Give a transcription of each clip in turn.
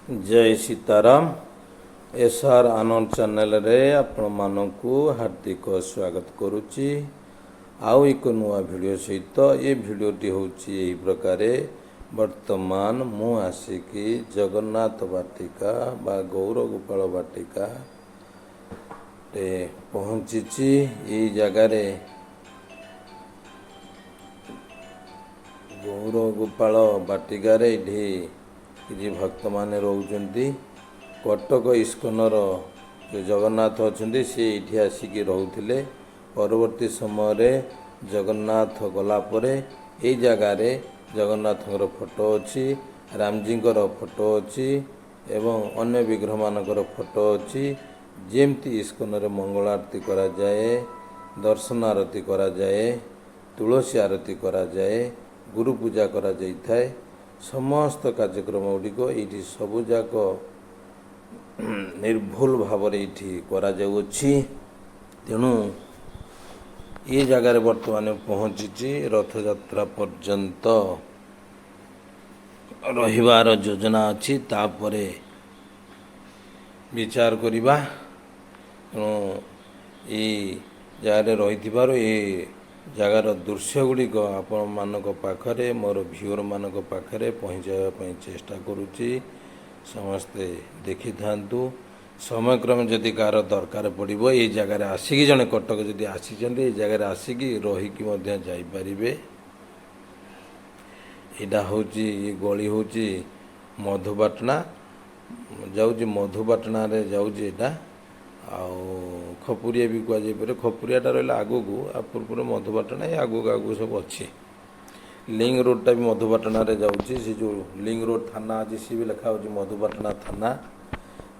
जय सीताराम एसआर आनंद चैनल रे आपण मानकु हार्दिक स्वागत करुच्ची। आउ एक नुआ वीडियो सहित ये वीडियोटी होची एही प्रकारे वर्तमान मु आसिकी जगन्नाथ बाटिका बा गौर गोपाल बाटिका रे पहुँची। ये जगार गौर गोपाल बाटिका रे किसी भक्त माने रोचंती। कटक इस्कनर जो जगन्नाथ अच्छा सी ये आसिकी रोते। परवर्ती समय जगन्नाथ गलापर यही जगार जगन्नाथ फोटो अच्छी, रामजी फोटो अच्छी एवं अन्य विग्रह मानकर फोटो अच्छी। जेमती इस्कन रे मंगल आरती करा जाए, दर्शन आरती करा जाए, तुलसी आरती करा जाए, गुरु पूजा करा जाए। समस्त कार्यक्रम गुड़िक ये सबुजाक निर्भुल भाव ये तेणु ये जगार बर्तमान पहुँची। रथ यात्रा पर्यंत रहिबार योजना अच्छी तापरे विचार करिबा। ये जगार रही जगार दृश्य गुड़िक आपण मानक पाखरे मोर व्यूअर मानक पाखरे पहुँचाइबा चेष्टा करुच्ची। समस्ते देखि थांतु। समय क्रम जदि कार दरकार पड़िबो ये जगार आसिकी जने कटक जदि आसीचंदे ये जगार आसिकी रहीकि मध्य जाई परिबे। एटा होची ये गली होची मधुपाटना जाउची, मधुपाटना रे जाउची एटा आउ खपुरिया भी कह जाए। खपुरियाटा रहा आगू आ पूर्व मधुपाटना ये आगू आगू सब अच्छी। लिंक रोडटा भी मधुपाटना रे जाउची। से जो लिंक रोड थाना अच्छी सी भी लिखा हो मधुपाटना थाना।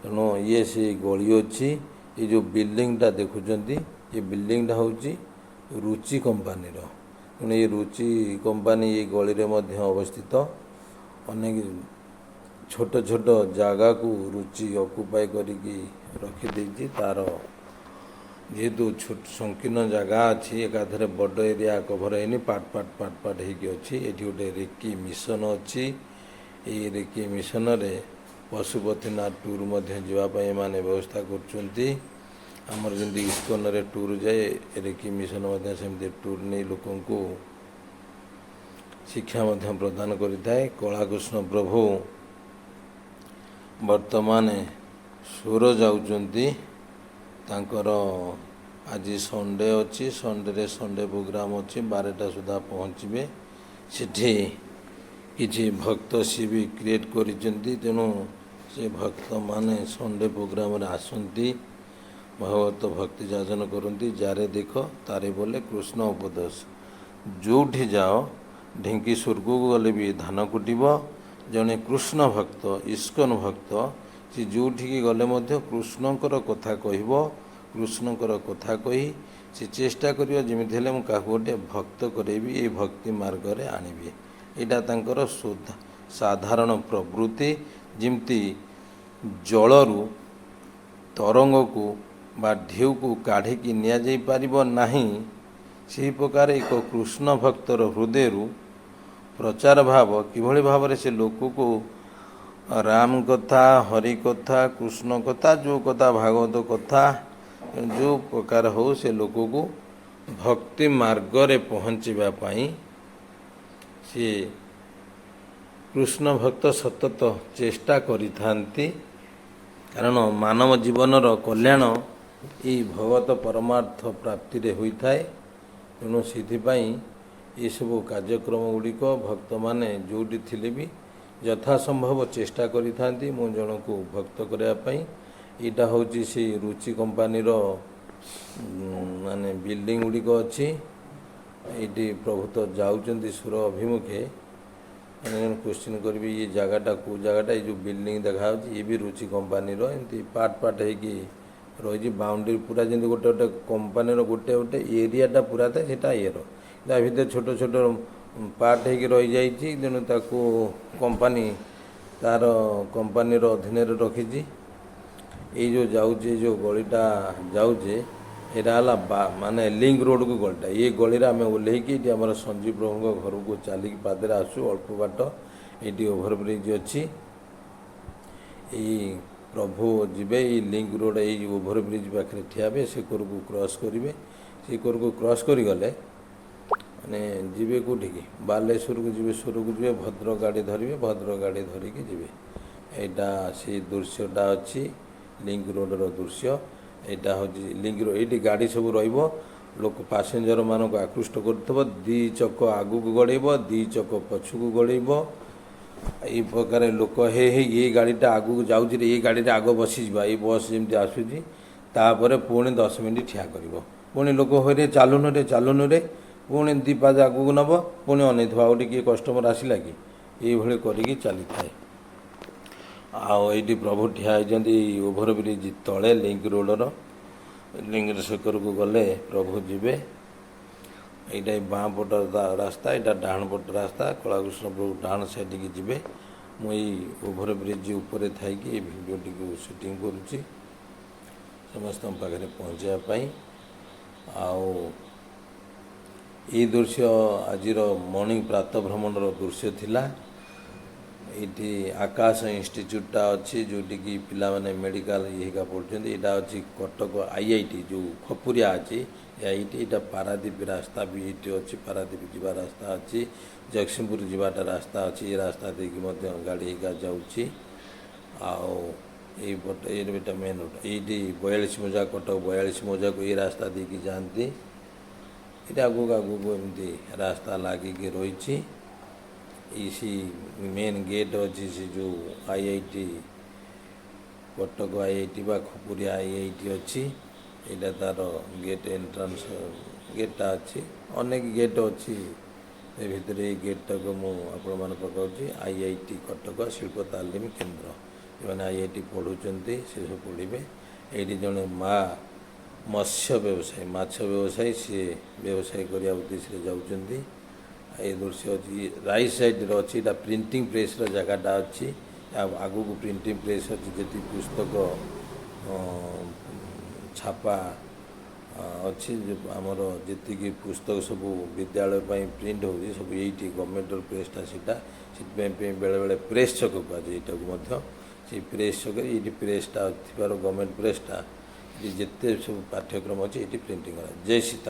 तेणु ये से गली अच्छी। ये जो बिल्डिंगटा देखुंती ये बिल्डिंगटा हूँ रुचि कंपानी तेणु ये रुचि कंपानी ये गली में अवस्थित। अनेक छोट छोट जगह को रुचि ऑक्युपाई करिकी रखी तार जेहेतु छोट संकीर्ण जगह अच्छी एकाधरे बड़ एरिया कभर है पार्ट पार्ट पार्ट पार्ट होती। ये गोटे रेकी मिशन अच्छी। ये रेकी मिशन रे पशुपतिनाथ टूर जावाई माने व्यवस्था करछंती। आमर जमी इस्कन रे टूर जाए रेकी मिशन सेमती टूर नहीं लोक शिक्षा प्रदान करें। कलाकृष्ण प्रभु वर्तमान सुर जाउचंती। तांकर आज संडे अच्छी, संडे रे संडे प्रोग्राम अच्छी 12टा सुधा पहुँचे। सेठी किसी भक्त सी भी क्रिएट करिसेंती। तेणु से भक्त माने संडे प्रोग्राम रे आसंती, भागवत भक्ति जाचन करती। जारे देख तारे बोले कृष्ण उपदेश। जोठी जाओ ढिंकी स्वर्ग को गले भी धान कुटिब। जड़े कृष्ण भक्त इस्कन भक्त सी जोठी गले मध्य कृष्णकर कथा कहब। कृष्णकर कथा कही से चेष्टा करियो जेमिति हेले मु काहु गोटे भक्त करेबी, ये भक्ति मार्ग रे आनिबी। एटा तांकर साधारण प्रवृत्ति। जिमती जलरू तरंग को बा ढेउ को काढ़ी निया जाई पारिबो नाही, से प्रकार एक कृष्ण भक्तर हृदय प्रचार भाव किभଳି भाव से लोक को राम कथा, हरि कथा, कृष्ण कथा, जो कथा भागवत कथा जो प्रकार हो से लोक को भक्ति मार्ग रे पहुँचवा पाई सी कृष्ण भक्त सतत चेष्टा करिथांती। कारण मानव जीवन कल्याण ये भगवत परमार्थ प्राप्ति रे होता है। तेणु से ये सब कार्यक्रम गुड़िक भक्त माने जोटी थिले भी यथासंभव चेष्टा करिथांती मो जन को भक्त करने। यहाँ हूँ से रुचि कंपानी माने बिल्डिंग गुड़िक अच्छी। ये प्रभु तो जाऊँच सुर अभिमुखे क्वेश्चन करी ये जगहटा कौ जगहटा ये जो बिल्डिंग देखा ये भी रुचि कंपानी एमती पार्ट पार्ट हो रही बाउंड्री पूरा जमी गोटे गोटे कंपानी गोटे गोटे एरियाटा पूरा था सीटा ये भितर छोट छोट पार्ट हो रही जाइए। तेणु ताकू कंपानी तार कंपानी अधीन रखी। ये जो जाऊे जो गलीटा जाऊे यहाँ माने लिंक रोड को गलीटा ये गली आम ओह्लैकी आम संजीव प्रभु घर को चलिकी पादे आसू अल्प बाट ये ओभरब्रिज अच्छी। ଏଇ ପ୍ରଭୁ ଯିବେ ଏଇ ଲିଙ୍କ ରୋଡ଼ ଏଇ ଓଭରବ୍ରିଜ୍ ପାଖରେ ଠିଆ ହେବେ, ସେ କରକୁ କ୍ରସ୍ କରିବେ। ସେ କରକୁ କ୍ରସ୍ କରିଗଲେ ମାନେ ଯିବେ କେଉଁଠିକି, ବାଲେଶ୍ୱରକୁ ଯିବେ, ସୁରକୁ ଯିବେ, ଭଦ୍ରକ ଗାଡ଼ି ଧରିବେ, ଭଦ୍ରକ ଗାଡ଼ି ଧରିକି ଯିବେ। ଏଇଟା ସେଇ ଦୃଶ୍ୟଟା ଅଛି ଲିଙ୍କ ରୋଡ଼ର ଦୃଶ୍ୟ। ଏଇଟା ହେଉଛି ଲିଙ୍କ ରୋଡ଼। ଏଇଠି ଗାଡ଼ି ସବୁ ରହିବ, ଲୋକ ପାସେଞ୍ଜରମାନଙ୍କୁ ଆକୃଷ୍ଟ କରୁଥିବ। ଦୁଇ ଚକ ଆଗକୁ ଗଡ଼େଇବ, ଦୁଇ ଚକ ପଛକୁ ଗଡ଼େଇବ। ଏଇ ପ୍ରକାର ଲୋକ ହେଇ ଏଇ ଗାଡ଼ିଟା ଆଗକୁ ଯାଉଛି, ଏଇ ଗାଡ଼ିରେ ଆଗ ବସିଯିବା, ଏଇ ବସ୍ ଯେମିତି ଆସୁଛି, ତାପରେ ପୁଣି 10 ମିନିଟ୍ ଠିଆ କରିବ। ପୁଣି ଲୋକ ହଇରେ ଚାଲୁନରେ ପୁଣି 2 ପାଦ ଆଗକୁ ନେବ, ପୁଣି ଅନେଇଥିବ ଆଉ ଟିକିଏ କଷ୍ଟମର ଆସିଲା କି, ଏଇଭଳି କରିକି ଚାଲିଥାଏ। ଆଉ ଏଇଠି ପ୍ରଭୁ ଠିଆ ହେଇଛନ୍ତି ଏଇ ଓଭରବ୍ରିଜ୍ ତଳେ ଲିଙ୍କ ରୋଡ଼ର। ଲିଙ୍କ ସେକରକୁ ଗଲେ ପ୍ରଭୁ ଯିବେ। ଏଇଟା ବାଁ ପଟ ରାସ୍ତା, ଏଇଟା ଡାହାଣ ପଟ ରାସ୍ତା। କଳାକୃଷ୍ଣ ପ୍ରଭୁ ଡାହାଣ ସାଇଡ଼୍କି ଯିବେ। ମୁଁ ଏଇ ଓଭରବ୍ରିଜ୍ ଉପରେ ଥାଇକି ଏଇ ଭିଡ଼ିଓଟିକୁ ସୁଟିଂ କରୁଛି ସମସ୍ତଙ୍କ ପାଖରେ ପହଞ୍ଚିବା ପାଇଁ। ଆଉ ଏଇ ଦୃଶ୍ୟ ଆଜିର ମର୍ଣ୍ଣିଂ ପ୍ରାତଃ ଭ୍ରମଣର ଦୃଶ୍ୟ ଥିଲା। ଏଇଠି ଆକାଶ ଇନଷ୍ଟିଚ୍ୟୁଟଟା ଅଛି, ଯେଉଁଠିକି ପିଲାମାନେ ମେଡ଼ିକାଲ ଇଏକା ପଢ଼ୁଛନ୍ତି। ଏଇଟା ଅଛି କଟକ IIT, ଯେଉଁ ଖପୁରିଆ ଅଛି IIT। ଏଇଟା ପାରାଦ୍ୱୀପ ରାସ୍ତା ବି ଏଇଠି ଅଛି, ପାରାଦ୍ୱୀପ ଯିବା ରାସ୍ତା ଅଛି, ଜଗତସିଂହପୁର ଯିବାଟା ରାସ୍ତା ଅଛି। ଏ ରାସ୍ତା ଦେଇକି ମଧ୍ୟ ଗାଡ଼ି ହେଇକା ଯାଉଛି। ଆଉ ଏଇପଟେ ଏଇଟା ମେନ୍ ରୋଡ଼। ଏଇଠି 42 ମୌଜା, କଟକ 42 ମୌଜାକୁ ଏଇ ରାସ୍ତା ଦେଇକି ଯାଆନ୍ତି। ଏଇଟା ଆଗକୁ ଏମିତି ରାସ୍ତା ଲାଗିକି ରହିଛି। ଏଇ ମେନ୍ ଗେଟ୍ ଅଛି, ସେ ଯେଉଁ IIT କଟକ IIT ବା ଖପୁରିଆ IIT ଅଛି। ଏଇଟା ତା'ର ଗେଟ୍ ଏଣ୍ଟ୍ରାନ୍ସ ଗେଟ୍ଟା ଅଛି। ଅନେକ ଗେଟ୍ ଅଛି, ସେ ଭିତରେ ଏଇ ଗେଟ୍ଟାକୁ ମୁଁ ଆପଣମାନଙ୍କୁ ପକାଉଛି। IIT କଟକ ଶିଳ୍ପ ତାଲିମ କେନ୍ଦ୍ର। ଯେଉଁମାନେ IIT ପଢ଼ୁଛନ୍ତି ସେ ସବୁ ପଢ଼ିବେ। ଏଇଠି ଜଣେ ମା ମତ୍ସ୍ୟ ବ୍ୟବସାୟୀ, ମାଛ ବ୍ୟବସାୟୀ, ସିଏ ବ୍ୟବସାୟ କରିବା ଉଦ୍ଦେଶ୍ୟରେ ଯାଉଛନ୍ତି। ଏଇ ଦୃଶ୍ୟ ଅଛି ରାଇଟ୍ ସାଇଡ଼୍ରେ ଅଛି, ଏଇଟା ପ୍ରିଣ୍ଟିଂ ପ୍ରେସ୍ର ଜାଗାଟା ଅଛି। ଆଗକୁ ପ୍ରିଣ୍ଟିଂ ପ୍ରେସ୍ ଅଛି, ଯେତିକି ପୁସ୍ତକ ଛାପା ଅଛି, ଆମର ଯେତିକି ପୁସ୍ତକ ସବୁ ବିଦ୍ୟାଳୟ ପାଇଁ ପ୍ରିଣ୍ଟ ହେଉଛି ସବୁ ଏଇଠି ଗଭର୍ଣ୍ଣମେଣ୍ଟର ପ୍ରେସ୍ଟା ସେଇଟା। ସେଥିପାଇଁ ବେଳେବେଳେ ପ୍ରେସ୍ ଛକ କୁହାଯାଏ ଏଇଟାକୁ ମଧ୍ୟ। ସେଇ ପ୍ରେସ୍ ଛକରେ ଏଇଠି ପ୍ରେସ୍ଟା ଥିବାରୁ ଗଭର୍ଣ୍ଣମେଣ୍ଟ ପ୍ରେସ୍ଟା, ଏଠି ଯେତେ ସବୁ ପାଠ୍ୟକ୍ରମ ଅଛି ଏଇଠି ପ୍ରିଣ୍ଟିଂ କରାଯାଏ। ଜୟ ସୀତା।